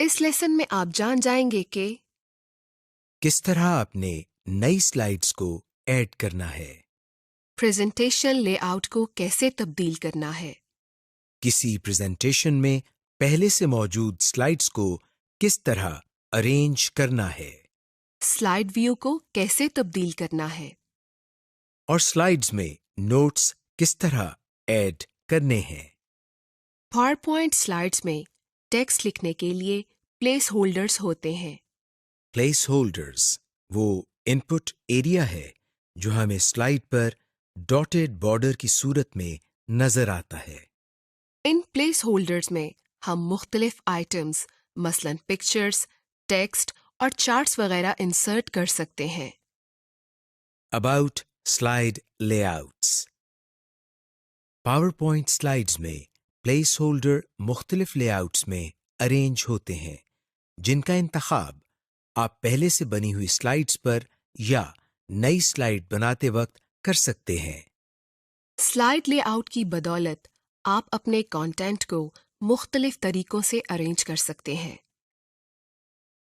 اس lesson میں آپ جان جائیں گے کہ کس طرح اپنے نئی سلائیڈز کو ایڈ کرنا ہے، پریزنٹیشن لے آؤٹ کو کیسے تبدیل کرنا ہے، کسی پریزنٹیشن میں پہلے سے موجود سلائیڈز کو کس طرح ارینج کرنا ہے، سلائیڈ ویو کو کیسے تبدیل کرنا ہے، اور سلائیڈز میں نوٹس کس طرح ایڈ کرنے ہیں۔ پاور پوائنٹ سلائیڈز میں ٹیکسٹ لکھنے کے لیے پلیس ہولڈرز ہوتے ہیں۔ پلیس ہولڈرز وہ ان پٹ ایریا ہے جو ہمیں سلائیڈ پر ڈاٹڈ بارڈر کی صورت میں نظر آتا ہے۔ ان پلیس ہولڈرز میں ہم مختلف آئٹمز مثلا پکچرز، ٹیکسٹ اور چارٹس وغیرہ انسرٹ کر سکتے ہیں۔ اباؤٹ سلائیڈ لے آؤٹس۔ پاور پوائنٹ سلائیڈز میں پلیس ہولڈر مختلف لے آؤٹس میں ارینج ہوتے ہیں جن کا انتخاب آپ پہلے سے بنی ہوئی سلائیڈز پر یا نئی سلائیڈ بناتے وقت کر سکتے ہیں۔ سلائیڈ لے آؤٹ کی بدولت آپ اپنے کانٹینٹ کو مختلف طریقوں سے ارینج کر سکتے ہیں۔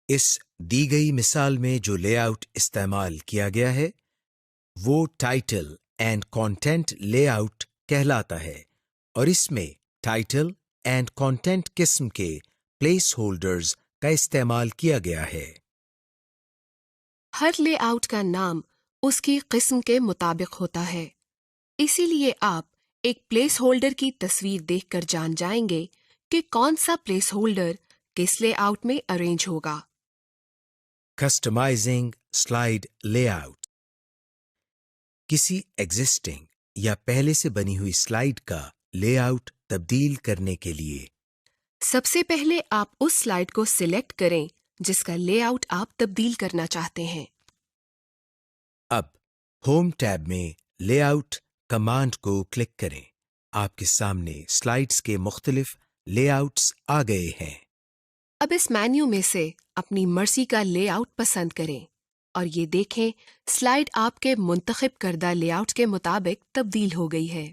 اس دی گئی مثال میں جو لے آؤٹ استعمال کیا گیا ہے وہ title and content lay out کہلاتا ہے، اور اس میں ٹائٹل اینڈ کانٹینٹ قسم کے پلیس ہولڈرز کا استعمال کیا گیا ہے۔ ہر لے آؤٹ کا نام اس کی قسم کے مطابق ہوتا ہے، اسی لیے آپ ایک پلیس ہولڈر کی تصویر دیکھ کر جان جائیں گے کہ کون سا پلیس ہولڈر کس لے آؤٹ میں ارینج ہوگا۔ Customising slide lay out. کسی ایگزسٹنگ یا پہلے سے بنی ہوئی سلائیڈ کا لے آؤٹ تبدیل کرنے کے لیے سب سے پہلے آپ اس سلائیڈ کو سلیکٹ کریں جس کا لے آؤٹ آپ تبدیل کرنا چاہتے ہیں۔ اب ہوم ٹیب میں لے آؤٹ کمانڈ کو کلک کریں۔ آپ کے سامنے سلائیڈز کے مختلف لے آؤٹس آ گئے ہیں۔ اب اس مینیو میں سے اپنی مرضی کا لے آؤٹ پسند کریں اور یہ دیکھیں سلائیڈ آپ کے منتخب کردہ لے آؤٹ کے مطابق تبدیل ہو گئی ہے۔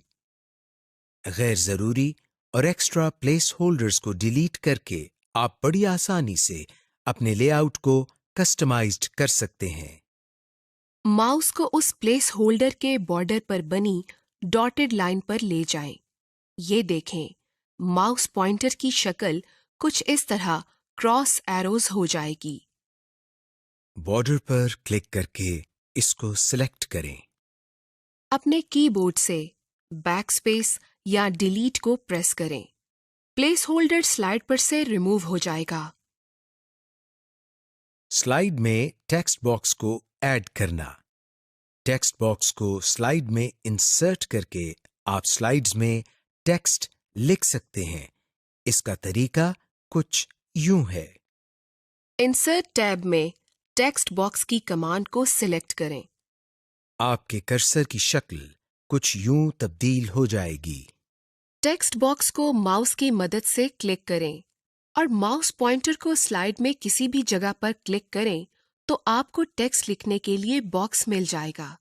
غیر ضروری اور ایکسٹرا پلیس ہولڈرز کو ڈیلیٹ کر کے آپ بڑی آسانی سے اپنے لے آؤٹ کو کسٹمائزڈ کر سکتے ہیں۔ ماؤس کو اس پلیس ہولڈر کے بارڈر پر بنی ڈاٹڈ لائن پر لے جائیں۔ یہ دیکھیں ماؤس پوائنٹر کی شکل کچھ اس طرح کراس ایروز ہو جائے گی۔ بارڈر پر کلک کر کے اس کو سلیکٹ کریں۔ اپنے کی بورڈ سے بیک اسپیس یا ڈیلیٹ کو پریس کریں۔ پلیس ہولڈر سلائیڈ پر سے ریموو ہو جائے گا۔ سلائیڈ میں ٹیکسٹ باکس کو ایڈ کرنا۔ ٹیکسٹ باکس کو سلائیڈ میں انسرٹ کر کے آپ سلائیڈز میں ٹیکسٹ لکھ سکتے ہیں۔ اس کا طریقہ کچھ یوں ہے۔ انسرٹ ٹیب میں ٹیکسٹ باکس کی کمانڈ کو سلیکٹ کریں۔ آپ کے کرسر کی شکل کچھ یوں تبدیل ہو جائے گی۔ ٹیکسٹ باکس کو ماؤس کی مدد سے کلک کریں اور ماؤس پوائنٹر کو سلائیڈ میں کسی بھی جگہ پر کلک کریں تو آپ کو ٹیکسٹ لکھنے کے لیے باکس مل جائے گا۔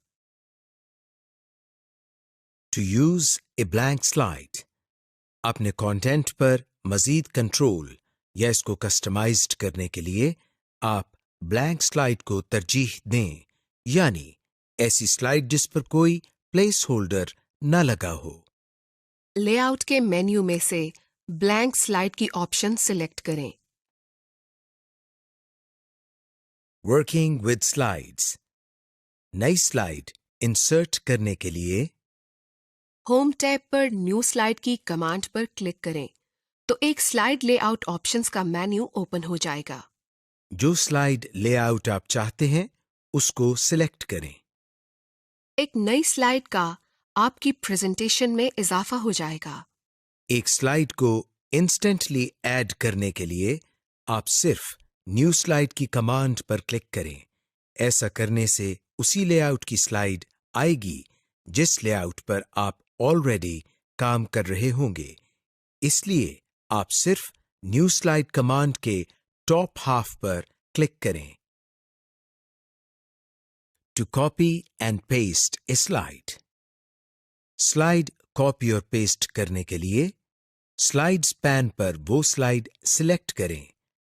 To use a blank slide. اپنے کانٹینٹ پر مزید کنٹرول یا اس کو کسٹمائزڈ کرنے کے لیے آپ بلینک سلائیڈ کو ترجیح دیں، یعنی ایسی سلائیڈ جس پر کوئی پلیس ہولڈر نہ لگا ہو۔ لے آؤٹ کے مینیو میں سے بلینک سلائیڈ کی آپشن سلیکٹ کریں۔ Working with slides. نئی سلائیڈ انسرٹ کرنے کے لیے ہوم ٹیب پر نیو سلائیڈ کی کمانڈ پر کلک کریں تو ایک سلائیڈ لے آؤٹ آپشنز کا مینیو اوپن ہو جائے گا۔ جو سلائیڈ لے آؤٹ آپ چاہتے ہیں اس کو سلیکٹ کریں۔ ایک نئی سلائیڈ کا آپ کی پریزنٹیشن میں اضافہ ہو جائے گا۔ ایک سلائیڈ کو انسٹنٹلی ایڈ کرنے کے لیے آپ صرف نیو سلائیڈ کی کمانڈ پر کلک کریں۔ ایسا کرنے سے اسی لے آؤٹ کی سلائیڈ آئے گی جس لے آؤٹ پر آپ آلریڈی کام کر رہے ہوں گے، اس لیے آپ صرف نیو سلائیڈ کمانڈ کے ٹاپ ہاف پر کلک کریں۔ To copy and paste a slide. Slide copy اور پیسٹ کرنے کے لیے سلائیڈز پین پر وہ سلائیڈ سلیکٹ کریں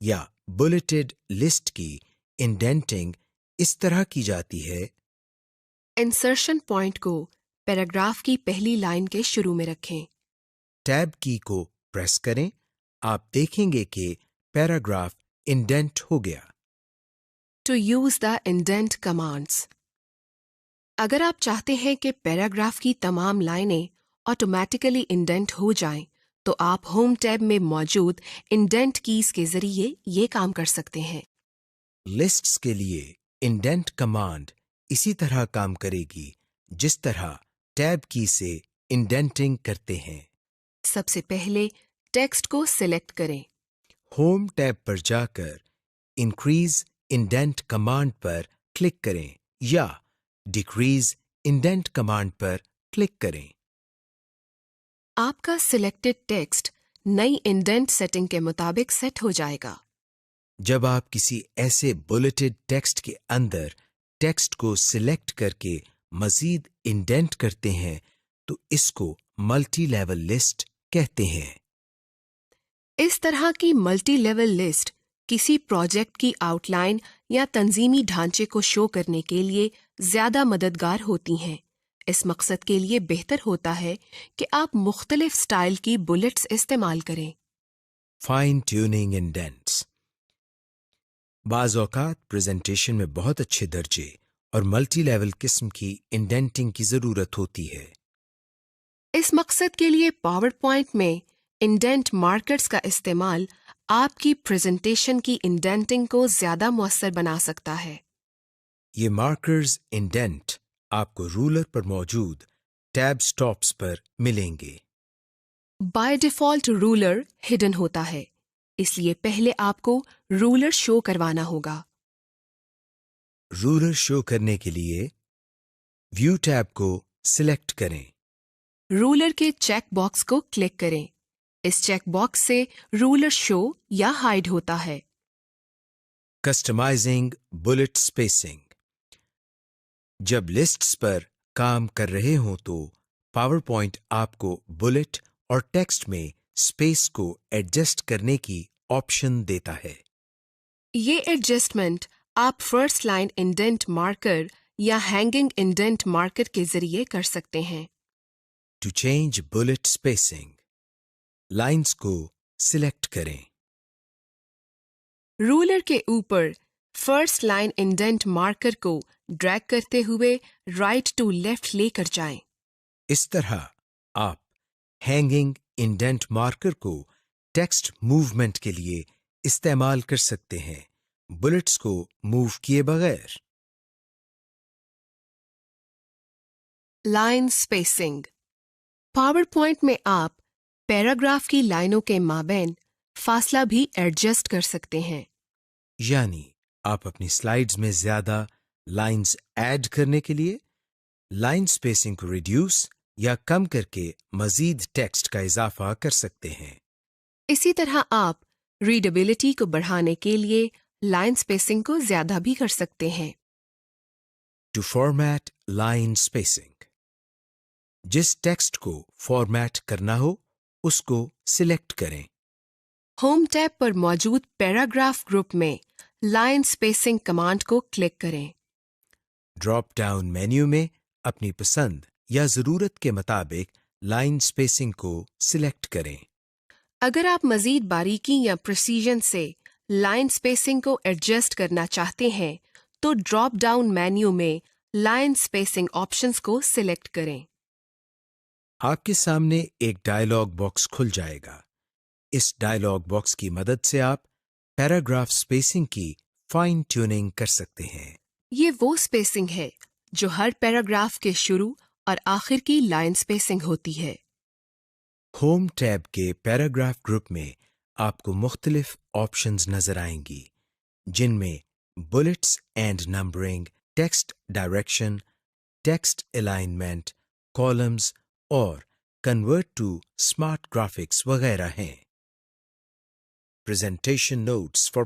یا بلیٹڈ لسٹ کی انڈینٹنگ اس طرح کی جاتی ہے. انسرشن پوائنٹ کو پیراگراف کی پہلی لائن کے شروع میں رکھیں. ٹیب کی کو پریس کریں. آپ دیکھیں گے کہ پیراگراف انڈینٹ ہو گیا. To use the indent commands. اگر آپ چاہتے ہیں کہ پیراگراف کی تمام لائنیں آٹومیٹیکلی انڈینٹ ہو جائیں تو آپ ہوم ٹیب میں موجود انڈینٹ کیز کے ذریعے یہ کام کر سکتے ہیں. لسٹس کے لیے انڈینٹ کمانڈ اسی طرح کام کرے گی جس طرح ٹیب کی سے انڈینٹنگ کرتے ہیں. سب سے پہلے ٹیکسٹ کو سلیکٹ کریں. ہوم ٹیب پر جا کر انکریز انڈینٹ کمانڈ پر کلک کریں یا ڈیکریز انڈینٹ کمانڈ پر کلک کریں. آپ کا سلیکٹڈ ٹیکسٹ نئی انڈینٹ سیٹنگ کے مطابق سیٹ ہو جائے گا. جب آپ کسی ایسے بلیٹڈ ٹیکسٹ کے اندر ٹیکسٹ کو سلیکٹ کر کے مزید انڈینٹ کرتے ہیں تو اس کو ملٹی لیول لسٹ کہتے ہیں. اس طرح کی ملٹی لیول لسٹ کسی پروجیکٹ کی آؤٹ لائن یا تنظیمی ڈھانچے کو شو کرنے کے لیے زیادہ مددگار ہوتی ہیں. اس مقصد کے لیے بہتر ہوتا ہے کہ آپ مختلف سٹائل کی بلٹس استعمال کریں. Fine tuning indents. بعض اوقات پریزنٹیشن میں بہت اچھے درجے اور ملٹی لیول قسم کی انڈینٹنگ کی ضرورت ہوتی ہے. اس مقصد کے لیے پاور پوائنٹ میں انڈینٹ مارکرز کا استعمال آپ کی پریزنٹیشن کی انڈینٹنگ کو زیادہ مؤثر بنا سکتا ہے. یہ مارکرز انڈینٹ آپ کو رولر پر موجود ٹیب سٹاپس پر ملیں گے. بائی ڈیفالٹ رولر ہڈن ہوتا ہے، اس لیے پہلے آپ کو رولر شو کروانا ہوگا. رولر شو کرنے کے لیے ویو ٹیب کو سلیکٹ کریں. رولر کے چیک باکس کو کلک کریں. اس چیک باکس سے رولر شو یا ہائیڈ ہوتا ہے. Customising bullet spacing. جب لسٹس پر کام کر رہے ہوں تو پاور پوائنٹ آپ کو بلٹ اور ٹیکسٹ میں اسپیس کو ایڈجسٹ کرنے کی آپشن دیتا ہے. یہ ایڈجسٹمنٹ آپ فرسٹ لائن انڈینٹ مارکر یا ہینگنگ انڈینٹ مارکر کے ذریعے کر سکتے ہیں. To change bullet spacing, lines کو سلیکٹ کریں. رولر کے اوپر فرسٹ لائن انڈینٹ مارکر کو ڈریگ کرتے ہوئے رائٹ ٹو لیفٹ لے کر جائیں. اس طرح آپ ہینگنگ انڈینٹ مارکر کو ٹیکسٹ موومنٹ کے لیے استعمال کر سکتے ہیں بلٹس کو موو کیے بغیر. لائن سپیسنگ. پاور پوائنٹ میں آپ پیراگراف کی لائنوں کے مابین فاصلہ بھی ایڈجسٹ کر سکتے ہیں. یعنی آپ اپنی سلائیڈز میں زیادہ لائنز ایڈ کرنے کے لیے لائن سپیسنگ کو ریڈیوس یا کم کر کے مزید ٹیکسٹ کا اضافہ کر سکتے ہیں. اسی طرح آپ ریڈیبلٹی کو بڑھانے کے لیے لائن سپیسنگ کو زیادہ بھی کر سکتے ہیں. To format line spacing. جس ٹیکسٹ کو فارمیٹ کرنا ہو اس کو سلیکٹ کریں. ہوم ٹیب پر موجود پیراگراف گروپ میں لائن سپیسنگ کمانڈ کو کلک کریں. ڈراپ ڈاؤن مینیو میں اپنی پسند یا ضرورت کے مطابق لائن سپیسنگ کو سلیکٹ کریں. اگر آپ مزید باریکی یا پریسیژن سے لائن سپیسنگ کو ایڈجسٹ کرنا چاہتے ہیں تو ڈراپ ڈاؤن مینیو میں لائن سپیسنگ آپشنز کو سلیکٹ کریں. آپ کے سامنے ایک ڈائلاگ باکس کھل جائے گا. اس ڈائلاگ باکس کی مدد سے آپ پیراگراف سپیسنگ کی فائن ٹیوننگ کر سکتے ہیں. یہ وہ سپیسنگ ہے جو ہر پیراگراف کے شروع اور آخر کی لائن سپیسنگ ہوتی ہے. ہوم ٹیب کے پیراگراف گروپ میں آپ کو مختلف آپشنز نظر آئیں گی جن میں bullets and numbering, text direction, text alignment, columns اور کنورٹ ٹو اسمارٹ گرافکس وغیرہ ہیں. Presentation notice for